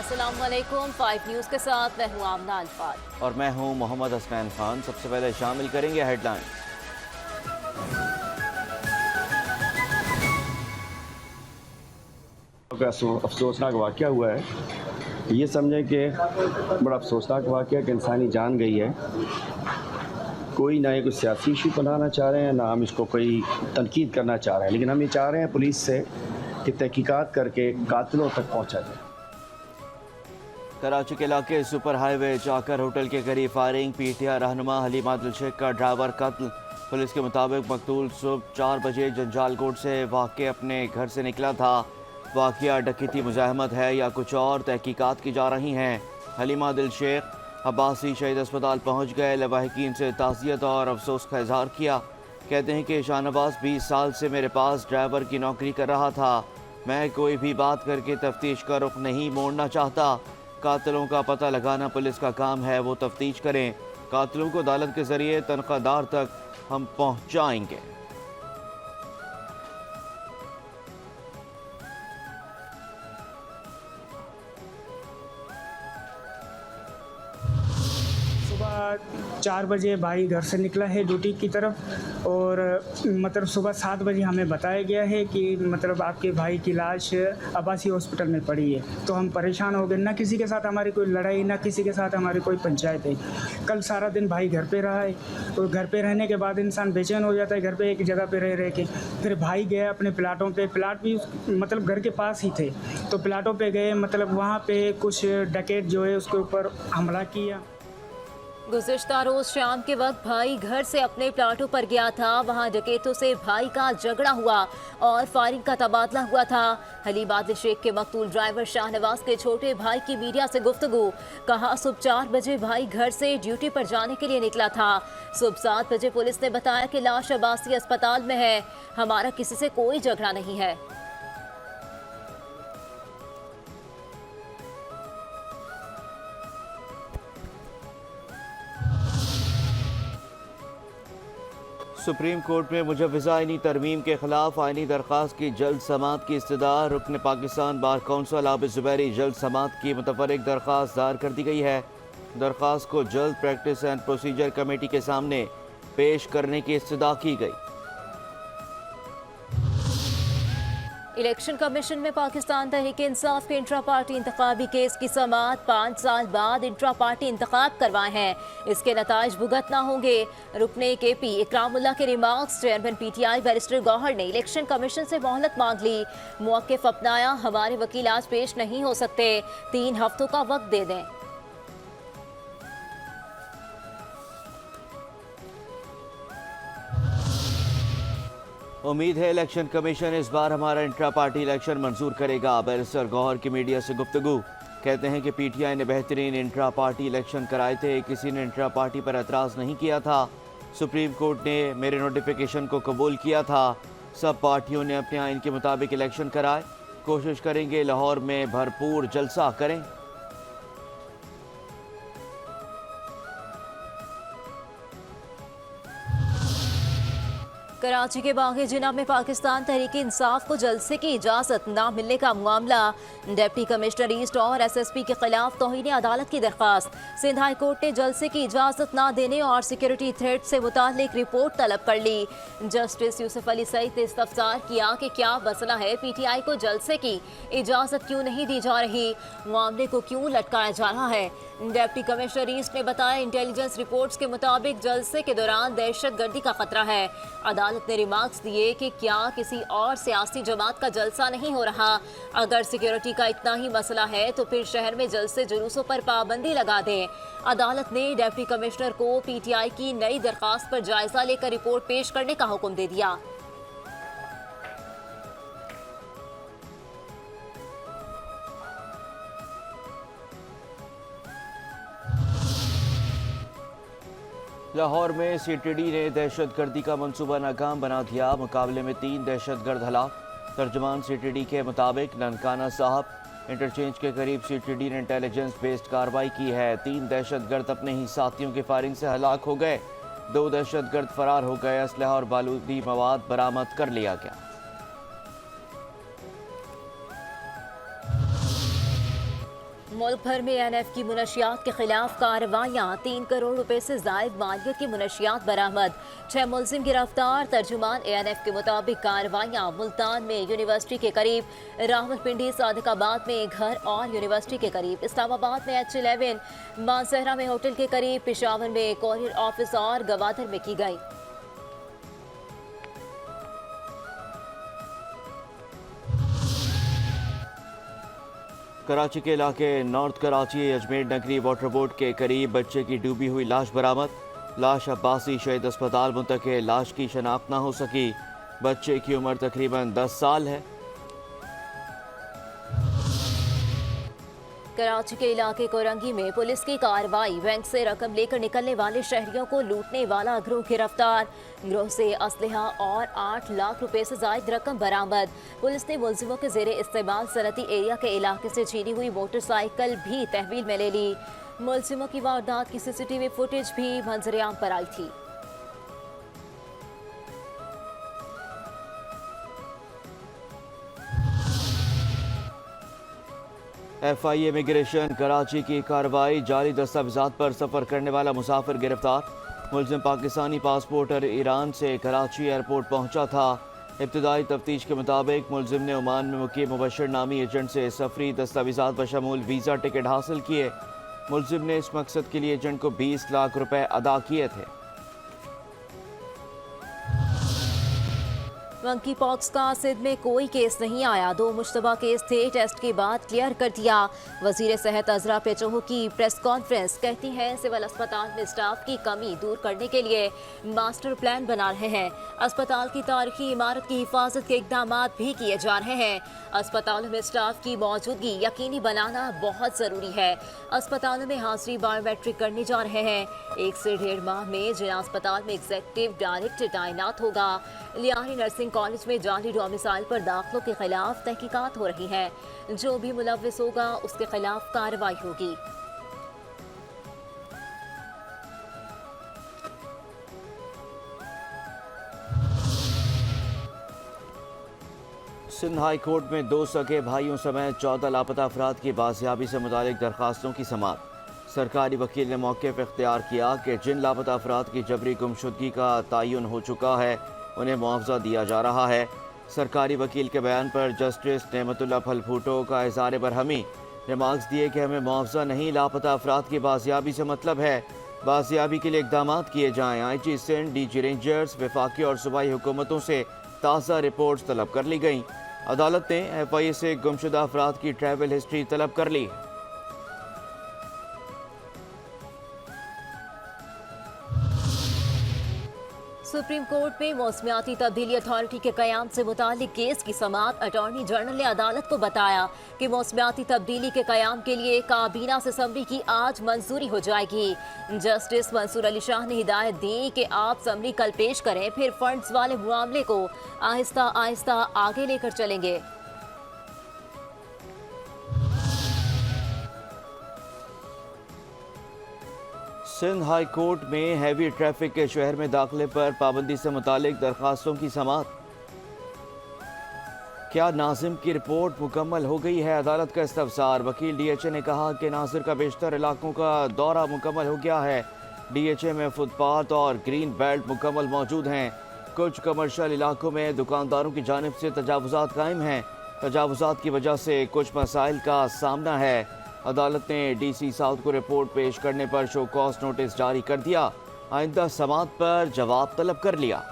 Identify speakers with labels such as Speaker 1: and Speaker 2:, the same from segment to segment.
Speaker 1: अस्सलाम वालेकुम। 5 न्यूज़ के साथ मैं हूँ आमना अल्फाज
Speaker 2: और मैं हूं मोहम्मद हसनैन खान। सबसे पहले शामिल करेंगे हेडलाइन।
Speaker 3: अफसोसनाक वाक़या हुआ है। ये समझें कि बड़ा अफसोसनाक वाक़या कि इंसानी जान गई है। कोई ना ये कोई सियासी इशू बनाना चाह रहे हैं, ना हम इसको कोई तनकीद करना चाह रहे हैं, लेकिन हम ये चाह रहे हैं पुलिस से कि तहकीकात करके कातिलों तक पहुँचा जाए।
Speaker 2: कराची के इलाके सुपर हाईवे जाकर होटल के करीब फायरिंग, पीटीआई रहनुमा हलीमा दिल शेख का ड्राइवर कत्ल। पुलिस के मुताबिक मकतूल सुबह 4 बजे जंजालकोट से वाक़ अपने घर से निकला था। वाक़या डकैती मुज़ाहमत है या कुछ और, तहकीकात की जा रही हैं। हलीमा दिल शेख अब्बासी शहीद अस्पताल पहुँच गए, लवाहिकीन से ताज़ियत और अफसोस का इजहार किया। कहते हैं कि शाहनवाज 20 साल से मेरे पास ड्राइवर की नौकरी कर रहा था। मैं कोई भी बात करके तफ्तीश का रुख नहीं मोड़ना चाहता। कातिलों का पता लगाना पुलिस का काम है, वो तफ्तीश करें। कातिलों को अदालत के जरिए तनख्वाहदार तक हम पहुँचाएंगे।
Speaker 4: सुबह 4 बजे भाई घर से निकला है ड्यूटी की तरफ, और मतलब सुबह 7 बजे हमें बताया गया है कि मतलब आपके भाई की लाश अब्बासी हॉस्पिटल में पड़ी है। तो हम परेशान हो गए, ना किसी के साथ हमारी कोई लड़ाई, ना किसी के साथ हमारी कोई पंचायत है। कल सारा दिन भाई घर पे रहा है, और घर पे रहने के बाद इंसान बेचैन हो जाता है, घर पे एक जगह पे रह रह के। फिर भाई गया अपने प्लाटों पे, प्लाट भी मतलब घर के पास ही थे, तो प्लाटों पे गए, मतलब वहाँ पे कुछ डकैत जो है उसके ऊपर हमला किया।
Speaker 1: गुज़िश्ता रोज शाम के वक्त भाई घर से अपने प्लाटों पर गया था। वहां डकैतों से भाई का झगड़ा हुआ और फायरिंग का तबादला हुआ था। हलीमा दिल शेख के मकतूल ड्राइवर शाहनवाज के छोटे भाई की मीडिया से गुफ्तगू। कहा सुबह 4 बजे भाई घर से ड्यूटी पर जाने के लिए निकला था। सुबह 7 बजे पुलिस ने बताया कि लाश अब्बासी अस्पताल में है। हमारा किसी से कोई झगड़ा नहीं है।
Speaker 2: सुप्रीम कोर्ट में मुजव्वज़ा आईनी तरमीम के खिलाफ आईनी दरख्वास्त की जल्द समाअत की इस्तदा। रुकन पाकिस्तान बार कौंसिल आबिद ज़ुबैरी जल्द समाअत की मुतफर्रिक दरख्वास्त दायर कर दी गई है। दरख्वास्त को जल्द प्रैक्टिस एंड प्रोसीजर कमेटी के सामने पेश करने की इस्तदा की गई।
Speaker 1: इलेक्शन कमीशन में पाकिस्तान तहरीक इंसाफ के इंट्रा पार्टी इंतखाबी केस की समाअत 5 साल बाद इंट्रा पार्टी इंतखाब करवाए हैं। इसके नताइज भुगतना होंगे। रुकने के पी इकरामुल्लाह के remarks. Chairman PTI barrister Gauhar ने इलेक्शन कमीशन से मोहलत मांग ली। मौक़िफ़ अपनाया, हमारे वकील आज पेश नहीं हो सकते, 3 हफ्तों का वक्त दे दें।
Speaker 2: उम्मीद है इलेक्शन कमीशन इस बार हमारा इंट्रा पार्टी इलेक्शन मंजूर करेगा। बैरिस्टर गौहर की मीडिया से गुफ्तगू। कहते हैं कि पीटीआई ने बेहतरीन इंट्रा पार्टी इलेक्शन कराए थे, किसी ने इंट्रा पार्टी पर एतराज़ नहीं किया था। सुप्रीम कोर्ट ने मेरे नोटिफिकेशन को कबूल किया था। सब पार्टियों ने अपने आइन के मुताबिक इलेक्शन कराए। कोशिश करेंगे लाहौर में भरपूर जलसा करें।
Speaker 1: कराची के बाग़े जिना में पाकिस्तान तहरीक इंसाफ को जलसे की इजाज़त ना मिलने का मामला। डिप्टी कमिश्नर ईस्ट और एसएसपी के खिलाफ तौहीन अदालत की दरख्वास्त। सिंध हाई कोर्ट ने जलसे की इजाज़त ना देने और सिक्योरिटी थ्रेट से मुताल्लिक रिपोर्ट तलब कर ली। जस्टिस यूसुफ अली सईद ने इस्तफसार किया कि क्या मसला है, पीटीआई को जलसे की इजाज़त क्यों नहीं दी जा रही, मामले को क्यों लटकाया जा रहा है। डिप्टी कमिश्नर ईस्ट ने बताया इंटेलिजेंस रिपोर्ट्स के मुताबिक जलसे के दौरान दहशतगर्दी का खतरा है। अदालत ने रिमार्क्स दिए कि क्या किसी और सियासी जमात का जलसा नहीं हो रहा। अगर सिक्योरिटी का इतना ही मसला है तो फिर शहर में जलसे जुलूसों पर पाबंदी लगा दें। अदालत ने डिप्टी कमिश्नर को पीटीआई की नई दरखास्त पर जायजा लेकर रिपोर्ट पेश करने का हुक्म दे दिया।
Speaker 2: लाहौर में सीटीडी ने दहशतगर्दी का मंसूबा नाकाम बना दिया। मुकाबले में 3 दहशतगर्द हलाक। तर्जुमान सीटीडी के मुताबिक ननकाना साहब इंटरचेंज के करीब सीटीडी ने इंटेलिजेंस बेस्ड कार्रवाई की है। 3 दहशतगर्द अपने ही साथियों की फायरिंग से हलाक हो गए। 2 दहशतगर्द फरार हो गए। असलहा और बारूदी मवाद बरामद कर लिया गया।
Speaker 1: मुल्क भर में NF की मुनशियात के खिलाफ कार्रवाइयाँ, 3 करोड़ रुपए से जायद मालियत की मुनशियात बरामद, 6 मुलजिम गिरफ्तार। तर्जुमान ANF के मुताबिक कार्रवाइयाँ मुल्तान में यूनिवर्सिटी के करीब, रावलपिंडी सादिकाबाद में घर और यूनिवर्सिटी के करीब, इस्लामाबाद में H11, मानसहरा में होटल के करीब, पेशावर में कोरियर ऑफिस और गवादर में की गई।
Speaker 2: कराची के इलाके नॉर्थ कराची अजमेर नगरी वाटर बोर्ड के करीब बच्चे की डूबी हुई लाश बरामद। लाश अब्बासी शहीद अस्पताल मुंतकिल। लाश की शनाख्त न हो सकी। बच्चे की उम्र तकरीबन 10 साल है।
Speaker 1: कराची के इलाके कोरंगी में पुलिस की कार्रवाई, बैंक से रकम लेकर निकलने वाले शहरियों को लूटने वाला गिरोह गिरफ्तार। गिरोह से असलहा और 8 लाख रुपए से जायद रकम बरामद। पुलिस ने मुलजिमों के जेरे इस्तेमाल सनती एरिया के इलाके से छीनी हुई मोटरसाइकिल भी तहवील में ले ली। मुलजिमों की वारदात की CCTV फुटेज भी मंजर-ए-आम पर आई थी।
Speaker 2: FI इमिग्रेशन कराची की कार्रवाई, जाली दस्तावेजात पर सफ़र करने वाला मुसाफिर गिरफ्तार। मुलजिम पाकिस्तानी पासपोर्ट और ईरान से कराची एयरपोर्ट पहुंचा था। इब्तदाई तफ्तीश के मुताबिक मुलजिम ने ओमान में मुकीम मुबशर नामी एजेंट से सफरी दस्तावेजात बशमूल वीज़ा टिकट हासिल किए। मुलजिम ने इस मकसद के लिए एजेंट को 20 लाख रुपए अदा किए थे।
Speaker 1: मंकी पॉक्स का सिंध में कोई केस नहीं आया। 2 मुश्तबा केस थे, टेस्ट के बाद क्लियर कर दिया। वजीर सेहत अजरा पेचोहो की प्रेस कॉन्फ्रेंस, कहती हैं सिविल अस्पताल में स्टाफ की कमी दूर करने के लिए मास्टर प्लान बना रहे हैं। अस्पताल की तारीखी इमारत की हिफाजत के इकदाम भी किए जा रहे हैं। अस्पतालों में स्टाफ की मौजूदगी यकीनी बनाना बहुत ज़रूरी है। अस्पतालों में हाजिरी बायोमेट्रिक करने जा रहे हैं। 1 से 1.5 माह में जिला अस्पताल में एग्जीक्यूटिव डायरेक्टर तैनात होगा। लियारी नर्सिंग कॉलेज में जाली डोमिसाइल पर दाखिलों के खिलाफ तहकीकात हो रही है। जो भी मुलव्विस होगा उसके खिलाफ कार्रवाई होगी।
Speaker 2: सिंध हाई कोर्ट में 2 सगे भाइयों समेत 14 लापता अफराद की बाजियाबी से मुतालिक दरखास्तों की समाअत। सरकारी वकील ने मौके पर इख्तियार किया कि जिन लापता अफराद की जबरी गुमशुदगी का तयन हो चुका है उन्हें मुआवजा दिया जा रहा है। सरकारी वकील के बयान पर जस्टिस नेमतुल्लाह फलभुट्टो का इज़हार बरहमी। रिमार्क्स दिए कि हमें मुआवजा नहीं, लापता अफराद की बाजियाबी से मतलब है। बाजियाबी के लिए इकदाम किए जाएँ। IG सिंध, DG रेंजर्स, वफाकी और सूबाई हुकूमतों से ताज़ा रिपोर्ट्स तलब कर ली गईं। अदालत ने FI से गुमशुदा अफराद की ट्रैवल हिस्ट्री तलब कर ली।
Speaker 1: सुप्रीम कोर्ट में मौसमियाती तब्दीली अथॉरिटी के कयाम से मुतालिक केस की समाअत। अटॉर्नी जनरल ने अदालत को बताया कि मौसमियाती तब्दीली के कयाम के लिए काबीना से समरी की आज मंजूरी हो जाएगी। जस्टिस मंसूर अली शाह ने हिदायत दी कि आप समरी कल पेश करें, फिर फंड्स वाले मामले को आहिस्ता आहिस्ता आगे लेकर चलेंगे।
Speaker 2: सिंध हाई कोर्ट में हैवी ट्रैफिक के शहर में दाखिले पर पाबंदी से मुतालिक दरखास्तों की समाअत। क्या नाजिम की रिपोर्ट मुकम्मल हो गई है? अदालत का इस्तफसार। वकील DHA ने कहा कि नासिर का बेशतर इलाकों का दौरा मुकम्मल हो गया है। DHA में फुटपाथ और ग्रीन बेल्ट मुकम्मल मौजूद हैं। कुछ कमर्शियल इलाकों में दुकानदारों की जानिब से तजावुजात कायम हैं। तजावुजात की वजह से कुछ मसाइल का सामना है। अदालत ने DC साउथ को रिपोर्ट पेश करने पर शो कॉज नोटिस जारी कर दिया। आइंदा समाअत पर जवाब तलब कर लिया।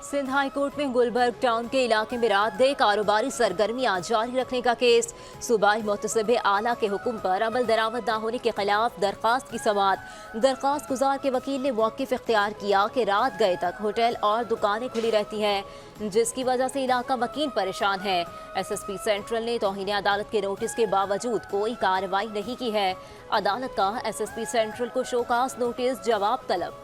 Speaker 1: सिंध हाई कोर्ट में गुलबर्ग टाउन के इलाके में रात गए कारोबारी सरगर्मियां जारी रखने का केस। सूबाई मुहतसिब आला के हुक्म पर अमल दरामद न होने के खिलाफ दरखास्त की समाअत। दरखास्त गुजार के वकील ने मौक़िफ़ इख्तियार किया कि रात गए तक होटल और दुकानें खुली रहती हैं, जिसकी वजह से इलाका मकीन परेशान है। SSP सेंट्रल ने तौहीन अदालत के नोटिस के बावजूद कोई कार्रवाई नहीं की है। अदालत का SSP सेंट्रल को शोकास नोटिस जवाब तलब।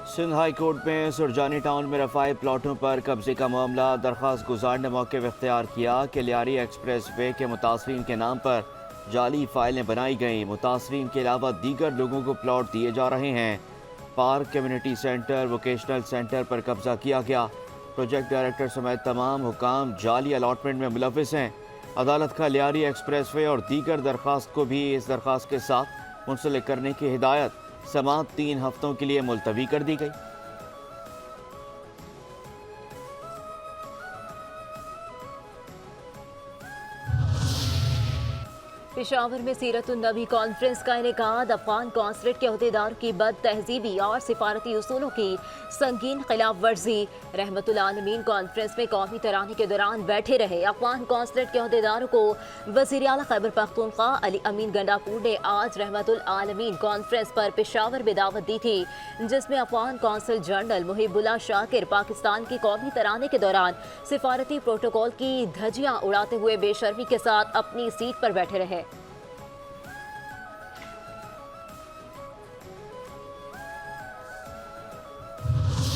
Speaker 2: सिंध हाई कोर्ट में सुरजानी टाउन में रफाई प्लाटों पर कब्जे का मामला। दरख्वास्त गुजार ने मौके पर इख्तियार किया कि लियारी एक्सप्रेस वे के मुतासरीन के नाम पर जाली फाइलें बनाई गई। मुतासरीन के अलावा दीगर लोगों को प्लॉट दिए जा रहे हैं। Park, community centre, vocational centre पर कब्जा किया गया। प्रोजेक्ट डायरेक्टर समेत तमाम हुकाम जाली अलॉटमेंट में मुलविस हैं। अदालत का लियारी एक्सप्रेसवे और दीगर दरख्वास्त को भी इस दरख्वास्त के साथ मुंसलिक करने की हिदायत। समाअत 3 हफ्तों के लिए मुलतवी कर दी गई।
Speaker 1: पेशावर में सीरत-उन-नबी कॉन्फ्रेंस का इनेकाद। अफगान कौंसलेट के अहदेदार की बद तहजीबी और सिफारती उसूलों की संगीन खिलाफ वर्जी। रहमतुल आलमीन कॉन्फ्रेंस में कौमी तराने के दौरान बैठे रहे अफगान कौंसलेट के अहदेदारों को वज़ीर आला खैबर पख्तूनख्वा अली अमीन गंडापुर ने आज रहमतुल आलमीन कॉन्फ्रेंस पर पेशावर में दावत दी थी, जिसमें अफगान कौंसल जनरल मुहिबुल्लाह शाकिर पाकिस्तान के कौमी तराने के दौरान सिफारती प्रोटोकॉल की धज्जियां उड़ाते हुए बेशर्मी के साथ अपनी सीट पर बैठे रहे।